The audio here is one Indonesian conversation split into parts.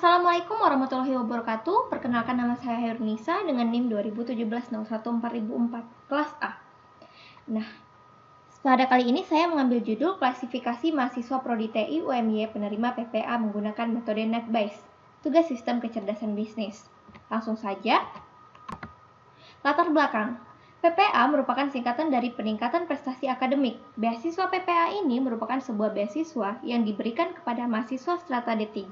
Assalamualaikum warahmatullahi wabarakatuh. Perkenalkan, nama saya Herunisa dengan NIM 2017-01-4004, kelas A. Nah, pada kali ini saya mengambil judul klasifikasi mahasiswa Prodi TI UMY penerima PPA menggunakan metode NetBase, tugas sistem kecerdasan bisnis. Langsung saja. Latar belakang. PPA merupakan singkatan dari peningkatan prestasi akademik. Beasiswa PPA ini merupakan sebuah beasiswa yang diberikan kepada mahasiswa strata D3,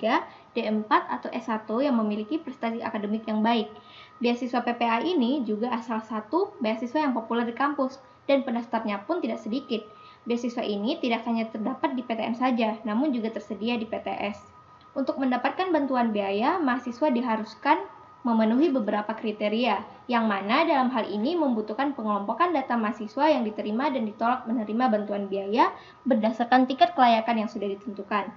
D4, atau S1 yang memiliki prestasi akademik yang baik. Beasiswa PPA ini juga salah satu beasiswa yang populer di kampus, dan pendaftarnya pun tidak sedikit. Beasiswa ini tidak hanya terdapat di PTN saja, namun juga tersedia di PTS. Untuk mendapatkan bantuan biaya, mahasiswa diharuskan memenuhi beberapa kriteria, yang mana dalam hal ini membutuhkan pengelompokan data mahasiswa yang diterima dan ditolak menerima bantuan biaya berdasarkan tingkat kelayakan yang sudah ditentukan.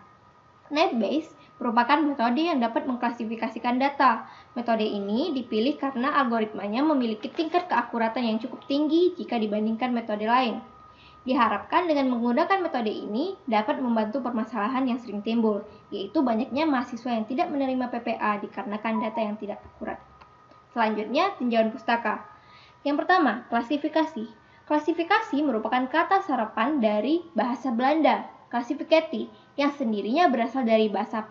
NetBase merupakan metode yang dapat mengklasifikasikan data. Metode ini dipilih karena algoritmanya memiliki tingkat keakuratan yang cukup tinggi jika dibandingkan metode lain. Diharapkan dengan menggunakan metode ini dapat membantu permasalahan yang sering timbul, yaitu banyaknya mahasiswa yang tidak menerima PPA dikarenakan data yang tidak akurat. Selanjutnya, tinjauan pustaka. Yang pertama, klasifikasi. Klasifikasi merupakan kata serapan dari bahasa Belanda, klasifikasi, yang sendirinya berasal dari bahasa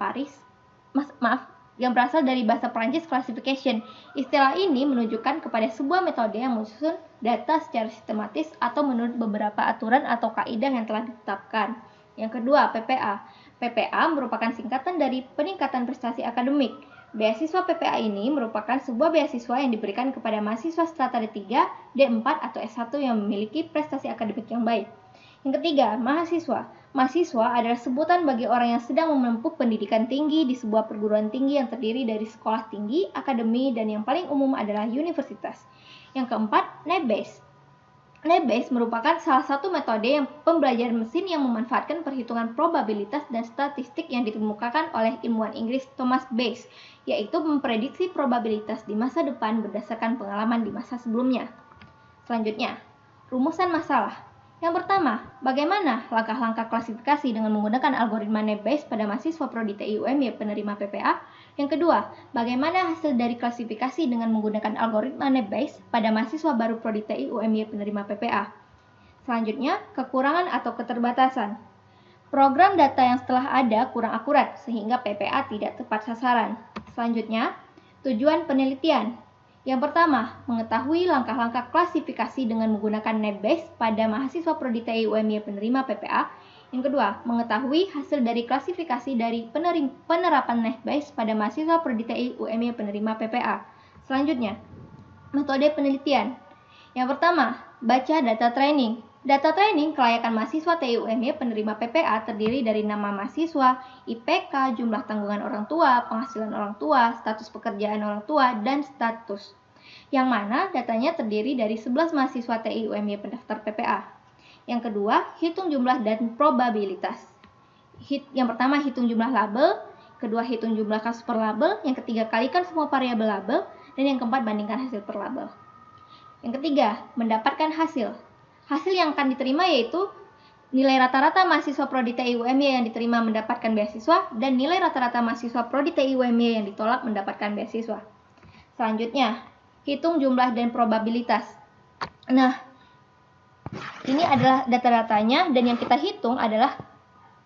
Prancis classification. Istilah ini menunjukkan kepada sebuah metode yang menyusun data secara sistematis atau menurut beberapa aturan atau kaidah yang telah ditetapkan. Yang kedua, PPA. PPA merupakan singkatan dari peningkatan prestasi akademik. Beasiswa PPA ini merupakan sebuah beasiswa yang diberikan kepada mahasiswa strata D3, D4, atau S1 yang memiliki prestasi akademik yang baik. Yang ketiga, mahasiswa. Mahasiswa adalah sebutan bagi orang yang sedang menempuh pendidikan tinggi di sebuah perguruan tinggi yang terdiri dari sekolah tinggi, akademi, dan yang paling umum adalah universitas. Yang keempat, NetBase. NetBase merupakan salah satu metode yang pembelajaran mesin yang memanfaatkan perhitungan probabilitas dan statistik yang dikemukakan oleh ilmuwan Inggris Thomas Bayes, yaitu memprediksi probabilitas di masa depan berdasarkan pengalaman di masa sebelumnya. Selanjutnya, rumusan masalah. Yang pertama, bagaimana langkah-langkah klasifikasi dengan menggunakan algoritma NetBase pada mahasiswa Prodi TI UMY penerima PPA? Yang kedua, bagaimana hasil dari klasifikasi dengan menggunakan algoritma NetBase pada mahasiswa baru Prodi TI UMY penerima PPA? Selanjutnya, kekurangan atau keterbatasan. Program data yang setelah ada kurang akurat sehingga PPA tidak tepat sasaran. Selanjutnya, tujuan penelitian. Yang pertama, mengetahui langkah-langkah klasifikasi dengan menggunakan NetBase pada mahasiswa Prodi TI UMY penerima PPA. Yang kedua, mengetahui hasil dari klasifikasi dari penerapan NetBase pada mahasiswa Prodi TI UMY penerima PPA. Selanjutnya, metode penelitian. Yang pertama, baca data training. Data training kelayakan mahasiswa TI UMY penerima PPA terdiri dari nama mahasiswa, IPK, jumlah tanggungan orang tua, penghasilan orang tua, status pekerjaan orang tua, dan status. Yang mana datanya terdiri dari 11 mahasiswa TI UMY pendaftar PPA. Yang kedua, hitung jumlah dan probabilitas. Yang pertama, hitung jumlah label. Kedua, hitung jumlah kasus per label. Yang ketiga, kalikan semua variabel label. Dan yang keempat, bandingkan hasil per label. Yang ketiga, mendapatkan hasil. Hasil yang akan diterima yaitu nilai rata-rata mahasiswa Prodi TI UMY yang diterima mendapatkan beasiswa dan nilai rata-rata mahasiswa Prodi TI UMY yang ditolak mendapatkan beasiswa. Selanjutnya, hitung jumlah dan probabilitas. Nah, ini adalah data-datanya dan yang kita hitung adalah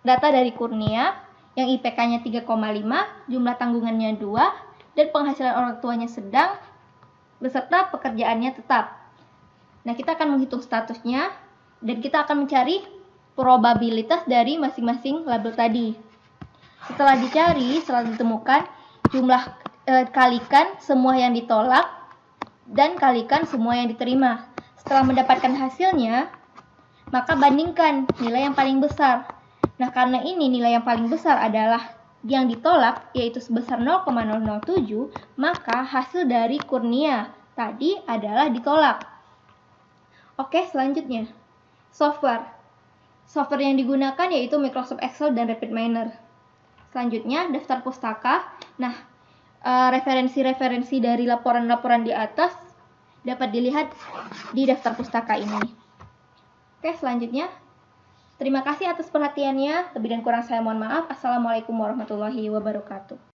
data dari Kurnia yang IPK-nya 3,5, jumlah tanggungannya 2, dan penghasilan orang tuanya sedang beserta pekerjaannya tetap. Nah, kita akan menghitung statusnya dan kita akan mencari probabilitas dari masing-masing label tadi. Setelah dicari, setelah ditemukan, kalikan semua yang ditolak dan kalikan semua yang diterima. Setelah mendapatkan hasilnya, maka bandingkan nilai yang paling besar. Nah, karena ini nilai yang paling besar adalah yang ditolak, yaitu sebesar 0,007, maka hasil dari Kurnia tadi adalah ditolak. Oke, selanjutnya, software. Software yang digunakan yaitu Microsoft Excel dan RapidMiner. Selanjutnya, daftar pustaka. Nah, referensi-referensi dari laporan-laporan di atas dapat dilihat di daftar pustaka ini. Oke, selanjutnya, terima kasih atas perhatiannya. Lebih dan kurang saya mohon maaf. Assalamualaikum warahmatullahi wabarakatuh.